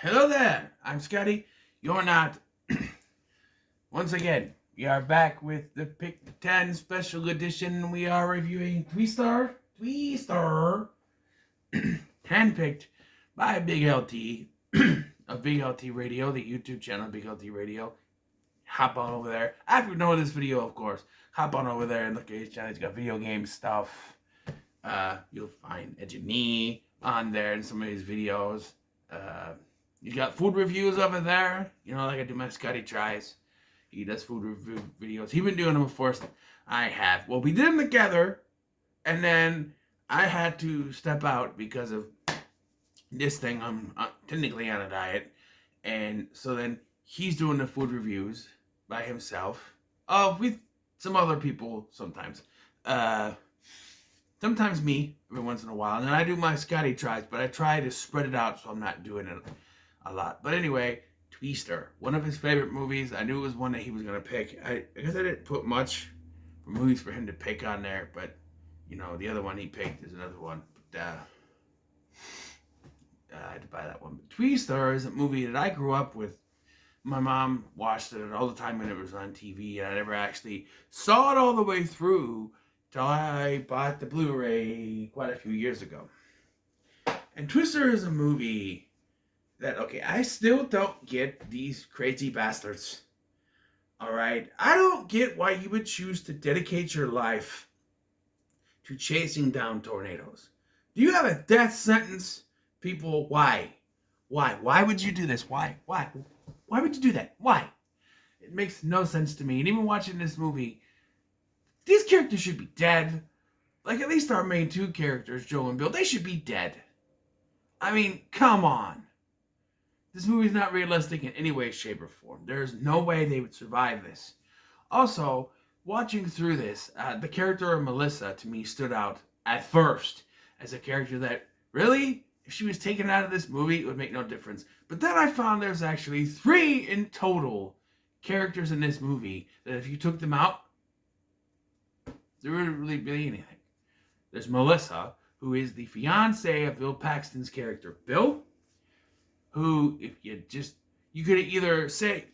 Hello there, I'm Scotty. You're not. Once again, we are back with the Pick 10 special edition. We are reviewing Twister, handpicked by Big LT of Big LT Radio, the YouTube channel Big LT Radio. Hop on over there. After you know this video, of course, hop on over there and look at his channel. He's got video game stuff. You'll find Edge of Knee on there in some of his videos. You got food reviews over there. You know, like I do my Scotty Tries. He does food review videos. He's been doing them before I have. Well, we did them together, and then I had to step out because of this thing. I'm technically on a diet, and so then he's doing the food reviews by himself. With some other people sometimes. Sometimes me, every once in a while. And then I do my Scotty Tries, but I try to spread it out so I'm not doing it a lot. But anyway, Twister, one of his favorite movies. I knew it was one that he was going to pick. I guess I didn't put much for movies for him to pick on there, but, you know, the other one he picked is another one. But, I had to buy that one. But Twister is a movie that I grew up with. My mom watched it all the time when it was on TV, and I never actually saw it all the way through till I bought the Blu-ray quite a few years ago. And Twister is a movie that, okay, I still don't get these crazy bastards. Alright? I don't get why you would choose to dedicate your life to chasing down tornadoes. Do you have a death sentence? People, why? Why? Why would you do this? Why? Why? Why would you do that? Why? It makes no sense to me. And even watching this movie, these characters should be dead. Like, at least our main two characters, Joe and Bill, they should be dead. I mean, come on. This movie's not realistic in any way, shape, or form. There's no way they would survive this. Also, watching through this, the character of Melissa, to me, stood out at first as a character that, really, if she was taken out of this movie, it would make no difference. But then I found there's actually 3 in total characters in this movie that if you took them out, there wouldn't really be anything. There's Melissa, who is the fiance of Bill Paxton's character, Bill, who, if you could either say,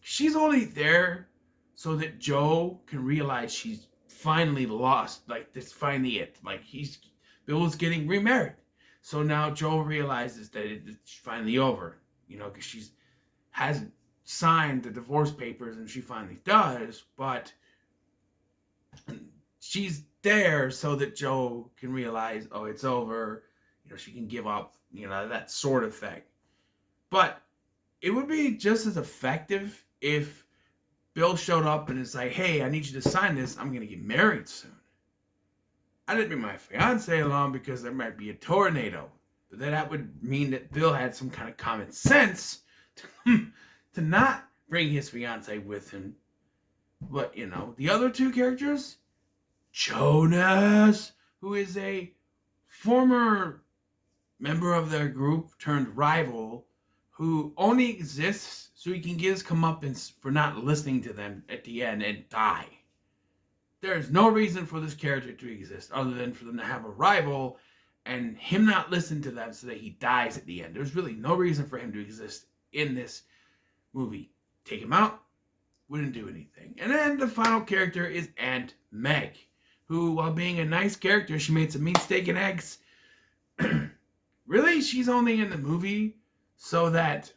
she's only there so that Joe can realize she's finally lost, like, that's finally it. Like, Bill is getting remarried. So now Joe realizes that it's finally over, you know, because she hasn't signed the divorce papers, and she finally does, but she's there so that Joe can realize, oh, it's over, you know, she can give up, you know, that sort of thing. But it would be just as effective if Bill showed up and is like, hey, I need you to sign this, I'm going to get married soon. I didn't bring my fiance along because there might be a tornado. But then that would mean that Bill had some kind of common sense to not bring his fiance with him. But, you know, the other 2 characters, Jonas, who is a former member of their group turned rival, who only exists so he can get his comeuppance for not listening to them at the end and die. There is no reason for this character to exist other than for them to have a rival and him not listen to them so that he dies at the end. There's really no reason for him to exist in this movie. Take him out, wouldn't do anything. And then the final character is Aunt Meg, who, while being a nice character, she made some meat, steak, and eggs. Really, she's only in the movie so that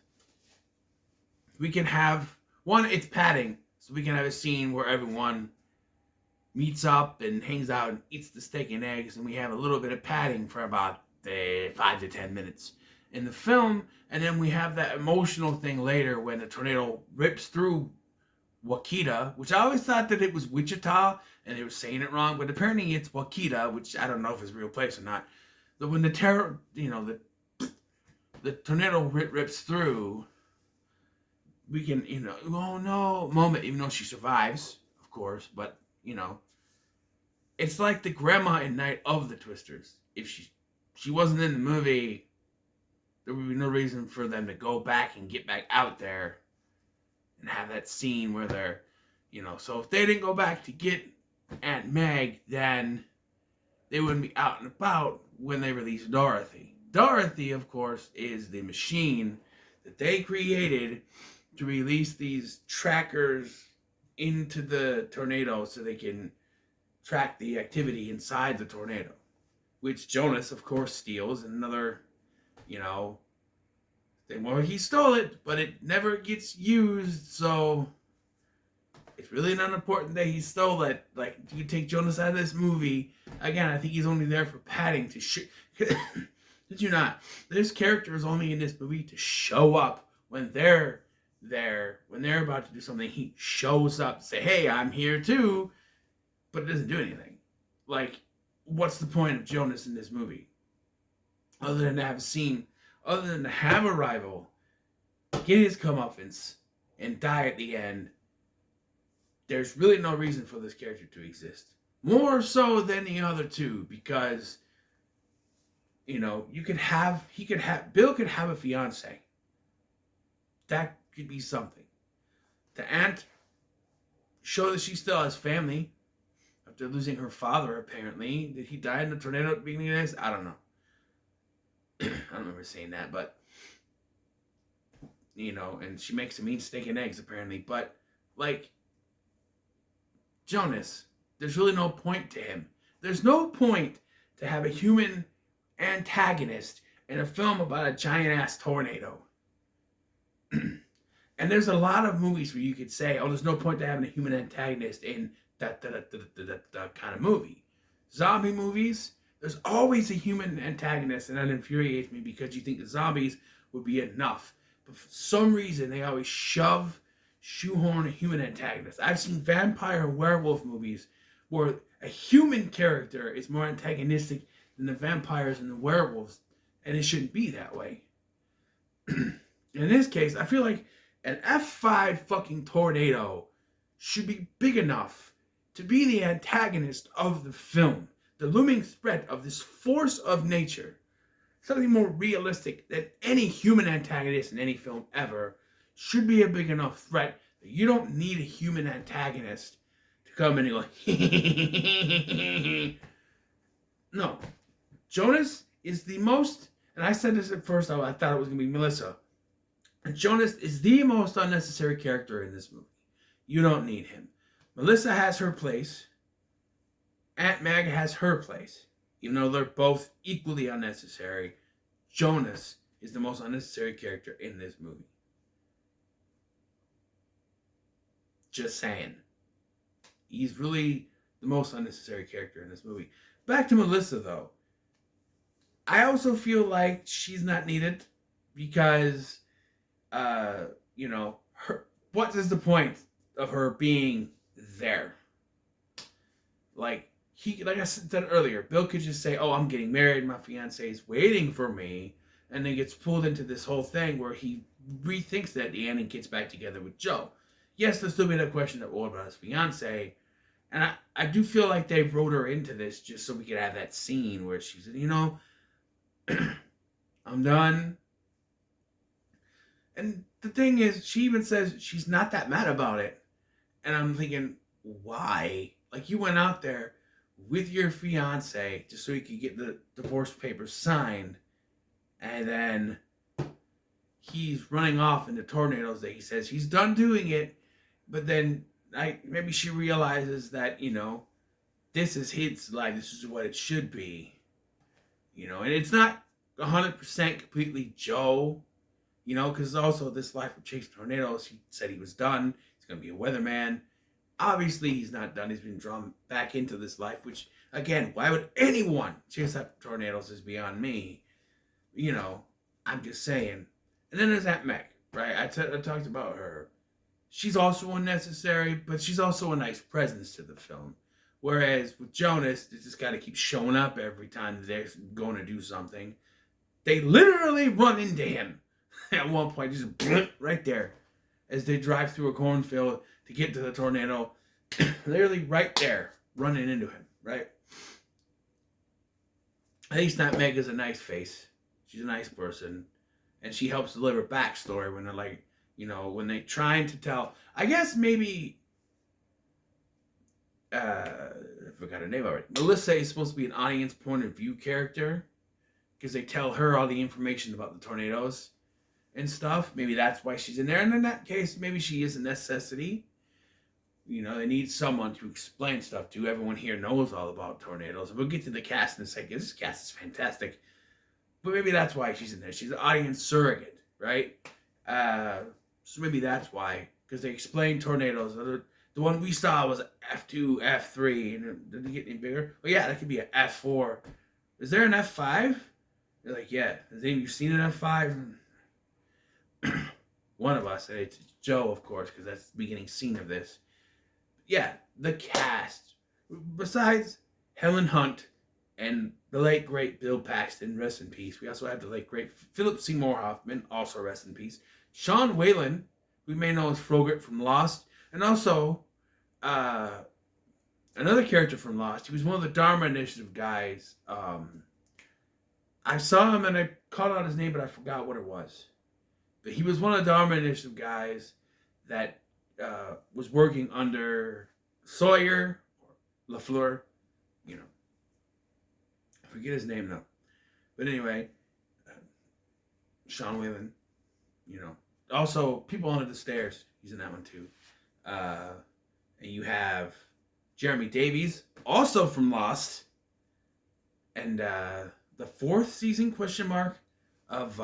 we can have, one, it's padding, so we can have a scene where everyone meets up and hangs out and eats the steak and eggs, and we have a little bit of padding for about 5 to 10 minutes in the film, and then we have that emotional thing later when the tornado rips through Wakita, which I always thought that it was Wichita, and they were saying it wrong, but apparently it's Wakita, which I don't know if it's a real place or not. But when the tornado rips through, we can, you know, oh no, moment, even though she survives, of course, but, you know, it's like the grandma in Night of the Twisters. If she wasn't in the movie, there would be no reason for them to go back and get back out there and have that scene where they're, you know, so if they didn't go back to get Aunt Meg, then they wouldn't be out and about when they released Dorothy. Dorothy, of course, is the machine that they created to release these trackers into the tornado so they can track the activity inside the tornado, which Jonas, of course, steals. Another, you know, thing. Well, he stole it, but it never gets used, so it's really not important that he stole it. Like, you take Jonas out of this movie, again, I think he's only there for padding to Did you not? This character is only in this movie to show up when they're there, when they're about to do something. He shows up, say, "Hey, I'm here too," but it doesn't do anything. Like, what's the point of Jonas in this movie? Other than to have a scene, other than to have a rival, get his comeuppance, and die at the end. There's really no reason for this character to exist. More so than the other two, because, you know, Bill could have a fiance. That could be something. The aunt show that she still has family after losing her father, apparently. Did he die in the tornado at the beginning of this? I don't know. I don't remember saying that, but, you know, and she makes him eat steak and eggs, apparently. But, like, Jonas, there's really no point to him. There's no point to have a human antagonist in a film about a giant-ass tornado. And there's a lot of movies where you could say, oh, there's no point to having a human antagonist in that kind of movie. Zombie movies, there's always a human antagonist, and that infuriates me because you think the zombies would be enough. But for some reason, they always shoehorn a human antagonist. I've seen vampire and werewolf movies where a human character is more antagonistic than the vampires and the werewolves, and it shouldn't be that way. In this case, I feel like an F5 fucking tornado should be big enough to be the antagonist of the film. The looming threat of this force of nature. Something more realistic than any human antagonist in any film ever should be a big enough threat that you don't need a human antagonist to come in and go, No. Jonas is the most, and I said this at first, I thought it was going to be Melissa. And Jonas is the most unnecessary character in this movie. You don't need him. Melissa has her place. Aunt Mag has her place. Even though they're both equally unnecessary, Jonas is the most unnecessary character in this movie. Just saying. He's really the most unnecessary character in this movie. Back to Melissa, though. I also feel like she's not needed because, you know, what is the point of her being there? Like I said earlier, Bill could just say, "Oh, I'm getting married. My fiance is waiting for me," and then gets pulled into this whole thing where he rethinks that at the end and gets back together with Joe. Yes, there's still be that question of what about his fiance, and I do feel like they wrote her into this just so we could have that scene where she's, you know, I'm done. And the thing is, she even says she's not that mad about it, and I'm thinking, why? Like, you went out there with your fiance just so you could get the divorce papers signed, and then he's running off in the tornadoes that he says he's done doing it, but then maybe she realizes that, you know, this is his life, this is what it should be, you know, and it's not 100% completely Joe, you know, because also this life of chasing tornadoes, he said he was done, he's going to be a weatherman. Obviously, he's not done. He's been drawn back into this life, which, again, why would anyone chase after tornadoes is beyond me. You know, I'm just saying. And then there's Aunt Meg, right? I talked about her. She's also unnecessary, but she's also a nice presence to the film. Whereas with Jonas, they just got to keep showing up every time they're going to do something. They literally run into him at one point, just right there, as they drive through a cornfield to get to the tornado, literally right there, running into him, right? At least Aunt Meg is a nice face. She's a nice person. And she helps deliver backstory when they're like, you know, when they're trying to tell, I guess maybe, I forgot her name already. Melissa is supposed to be an audience point of view character because they tell her all the information about the tornadoes. and stuff. Maybe that's why she's in there. And in that case, maybe she is a necessity. They need someone to explain stuff to. Everyone here knows all about tornadoes. And we'll get to the cast in a second. This cast is fantastic. But maybe that's why she's in there. She's an audience surrogate, right? So maybe that's why. Because they explain tornadoes. The one we saw was F2, F3. And did it get any bigger? Well, yeah, that could be an F4. Is there an F5? They're like, yeah. Has any of you seen an F5? One of us. It's Joe, of course, because that's the beginning scene of this. Yeah, the cast. Besides Helen Hunt and the late, great Bill Paxton, rest in peace. We also have the late, great Philip Seymour Hoffman, also rest in peace. Sean Whalen, we may know as Frogurt from Lost. And also, another character from Lost. He was one of the Dharma Initiative guys. I saw him and I called out his name, but I forgot what it was. But he was one of the Dharma Initiative guys that was working under Sawyer or LaFleur, I forget his name now. But anyway, Sean Whalen, Also, People Under the Stairs, he's in that one too. And you have Jeremy Davies, also from Lost, and the fourth season, of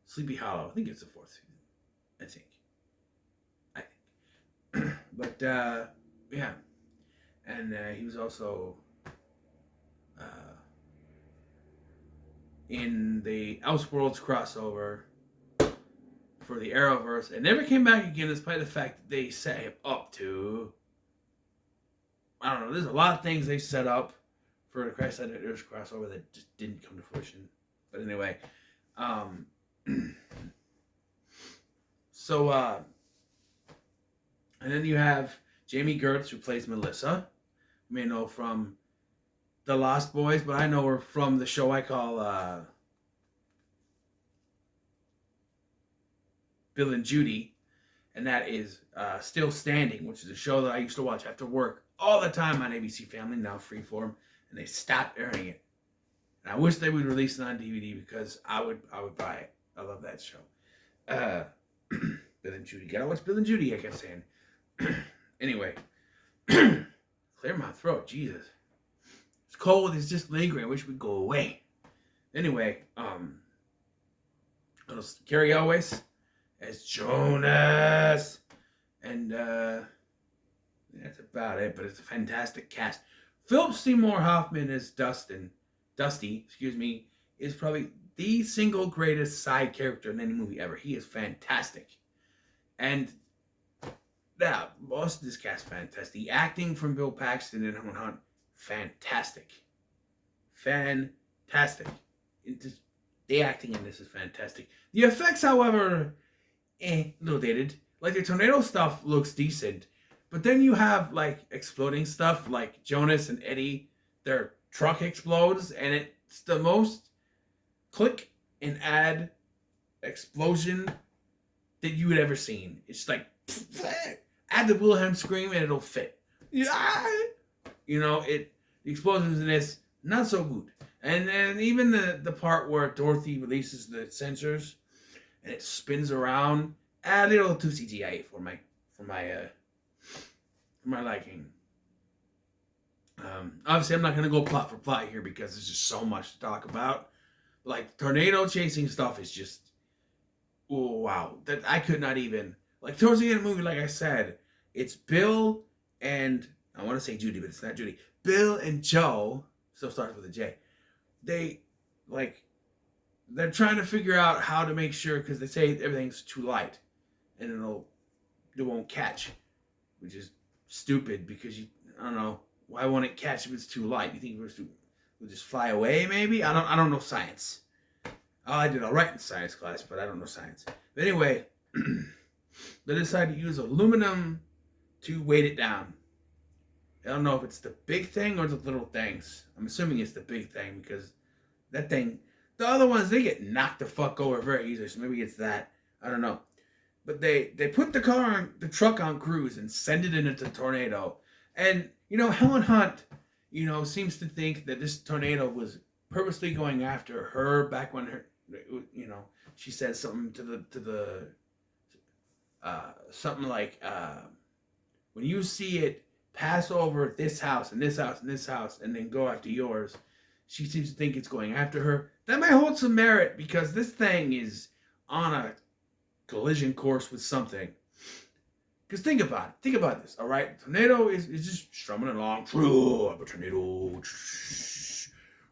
Sleepy Hollow. I think it's the fourth season. I think. But, yeah. And he was also in the Elseworlds crossover for the Arrowverse and never came back again, despite the fact that they set him up to... I don't know, there's a lot of things they set up for the Christ Editors crossover that just didn't come to fruition. But anyway, and then you have Jamie Gertz, who plays Melissa. You may know from The Lost Boys, but I know her from the show I call Bill and Judy, and that is Still Standing, which is a show that I used to watch after work all the time on ABC Family, now Freeform, and they stopped airing it. And I wish they would release it on DVD because I would buy it. I love that show. Bill and Judy. Gotta watch Bill and Judy, I kept saying. Anyway, clear my throat, Jesus. It's cold, it's just lingering. I wish it would go away. Anyway, Carrie Elwes as Jonas. And that's about it, but it's a fantastic cast. Philip Seymour Hoffman as Dusty, is probably the single greatest side character in any movie ever. He is fantastic. And yeah, most of this cast fantastic. The acting from Bill Paxton and Helen Hunt, fantastic. The acting in this is fantastic. The effects, however, a little dated. Like the tornado stuff looks decent, but then you have like exploding stuff, like Jonas and Eddie, their truck explodes, and it's the most click and add explosion that you had ever seen. It's like add the Wilhelm scream and it'll fit. The explosions in this not so good. And then even the part where Dorothy releases the sensors and it spins around, a little too CGI for my liking. Obviously, I'm not going to go plot for plot here because there's just so much to talk about. Like, tornado chasing stuff is just, oh, wow. That I could not even, like, towards the end of the movie, like I said, it's Bill and, I want to say Judy, but it's not Judy. Bill and Joe, still starts with a J. They're trying to figure out how to make sure, because they say everything's too light and it won't catch, which is stupid because I don't know, why won't it catch if it's too light? You think we'll just fly away maybe? I don't know science. I did all right in science class, but I don't know science. But anyway, they decided to use aluminum to weight it down. I don't know if it's the big thing or the little things. I'm assuming it's the big thing because that thing, the other ones, they get knocked the fuck over very easily. So maybe it's that. I don't know. But they put the truck on cruise and send it into a tornado. And, Helen Hunt, seems to think that this tornado was purposely going after her back when she says something to the something like when you see it pass over this house and this house and this house and then go after yours, she seems to think it's going after her. That might hold some merit because this thing is on a collision course with something. Because think about it. Think about this, all right? Tornado is just strumming along. I'm a tornado.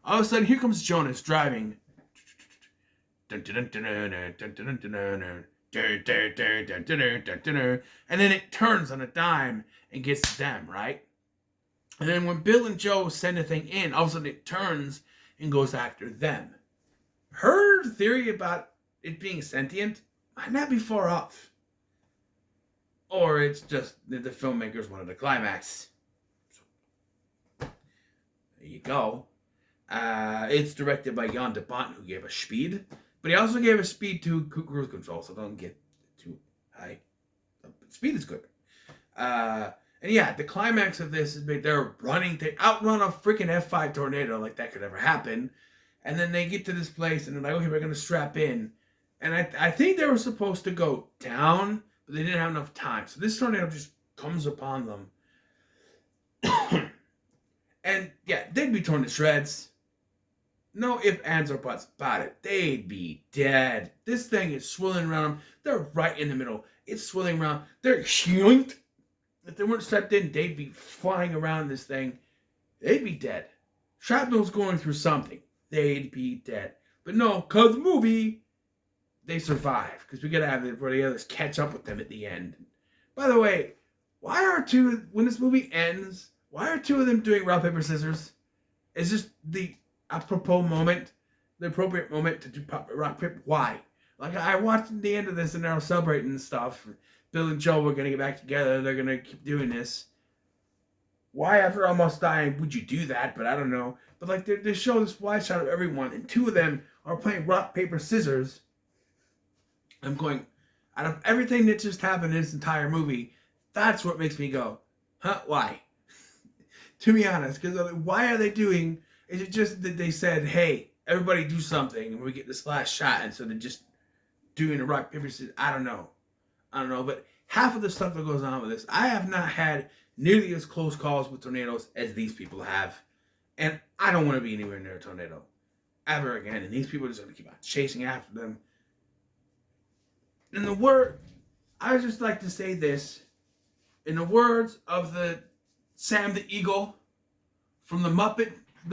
All of a sudden, here comes Jonas driving. And then it turns on a dime and gets them, right? And then when Bill and Joe send a thing in, all of a sudden it turns and goes after them. Her theory about it being sentient might not be far off. Or it's just that the filmmakers wanted a climax. So, there you go. It's directed by Jan de Bont, who gave us Speed. But he also gave us Speed to Cruise Control, so don't get too high. Speed is good. And yeah, the climax of this is they're running. They outrun a freaking F5 tornado like that could ever happen. And then they get to this place and they're like, okay, we're going to strap in. And I think they were supposed to go down, but they didn't have enough time. So this tornado just comes upon them. And yeah, they'd be torn to shreds. No ifs, ands, or buts about it. They'd be dead. This thing is swirling around them. They're right in the middle. It's swirling around. They're yoinked. If they weren't strapped in, they'd be flying around this thing. They'd be dead. Shrapnel's going through something. They'd be dead. But no, cause movie, they survive. Because we gotta have it where the others catch up with them at the end. By the way, when this movie ends, why are two of them doing rock, paper, scissors? It's just the apropos moment, the appropriate moment to do rock, paper. Why? Like, I watched the end of this and they're all celebrating and stuff. Bill and Joe were going to get back together. They're going to keep doing this. Why, after almost dying, would you do that? But I don't know. But, like, they show this wide shot of everyone, and two of them are playing rock, paper, scissors. I'm going, out of everything that just happened in this entire movie, that's what makes me go, huh, why? To be honest, because why are they doing... Is it just that they said, hey, everybody do something, and we get this last shot, and so they're just doing a rock, paper, scissors? I don't know, but half of the stuff that goes on with this, I have not had nearly as close calls with tornadoes as these people have, and I don't want to be anywhere near a tornado ever again, and these people are just going to keep on chasing after them. I would just like to say this, in the words of the Sam the Eagle from the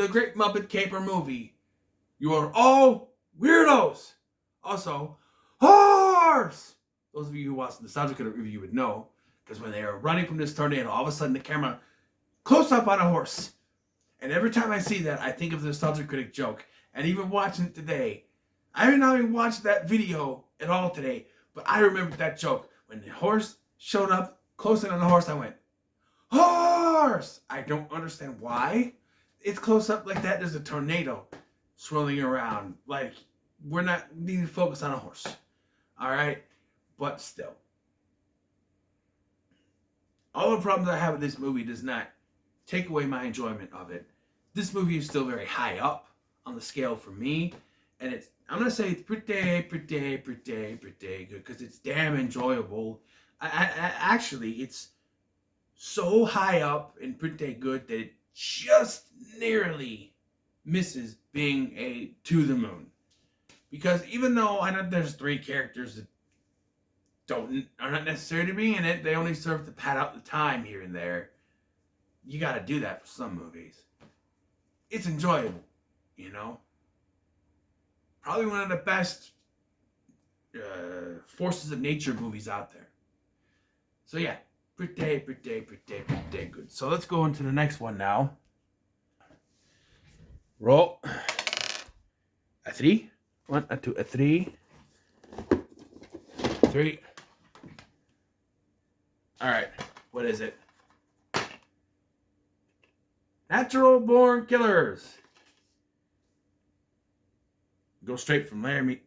Great Muppet Caper movie, you are all weirdos. Also, horse! Those of you who watched the Nostalgia Critic review would know, because when they are running from this tornado, all of a sudden the camera close up on a horse. And every time I see that, I think of the Nostalgia Critic joke. And even watching it today, I haven't even watched that video at all today, but I remember that joke. When the horse showed up, close in on the horse, I went, horse! I don't understand why it's close up like that. There's a tornado swirling around. Like, we're not needing to focus on a horse. All right? But still. All the problems I have with this movie does not take away my enjoyment of it. This movie is still very high up on the scale for me. And I'm going to say it's pretty good because it's damn enjoyable. Actually, it's so high up and pretty good that it just narrowly misses being a to the moon. Because even though I know there's three characters that are not necessary to be in it, they only serve to pad out the time here and there. You got to do that for some movies. It's enjoyable, you know. Probably one of the best forces of nature movies out there. So yeah, pretty good. So let's go into the next one now. Roll. A 3. 1, a 2, a 3. 3. All right. What is it? Natural Born Killers. Go straight from Laramie.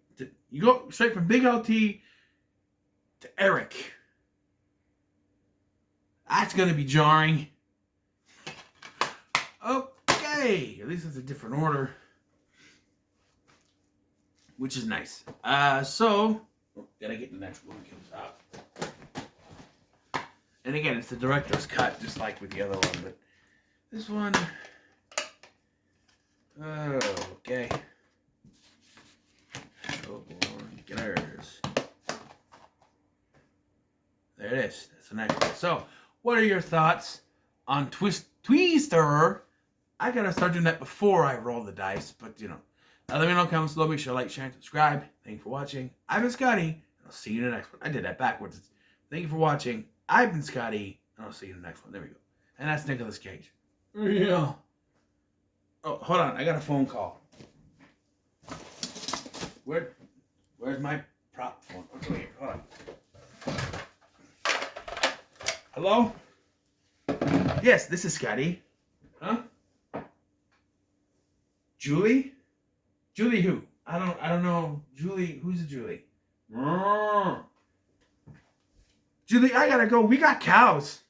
You go straight from Big LT to Eric. That's going to be jarring. Okay. At least it's a different order. which is nice. So gotta get the next one comes out. And again, it's the director's cut, just like with the other one, but this one, okay. Oh, beginners. There it is. That's the next one. So, what are your thoughts on Twister? I gotta start doing that before I roll the dice, but you know. Let me know in the comments below. Make sure to like, share, and subscribe. Thank you for watching. I've been Scotty, and I'll see you in the next one. I did that backwards. Thank you for watching. I've been Scotty, and I'll see you in the next one. There we go. And that's Nicolas Cage. Yeah. Oh, hold on. I got a phone call. Where's my prop phone? What's over here? Hold on. Hello? Yes, this is Scotty. Huh? Julie? Julie who? I don't know. Julie, who's the Julie? Julie, I gotta go. We got cows.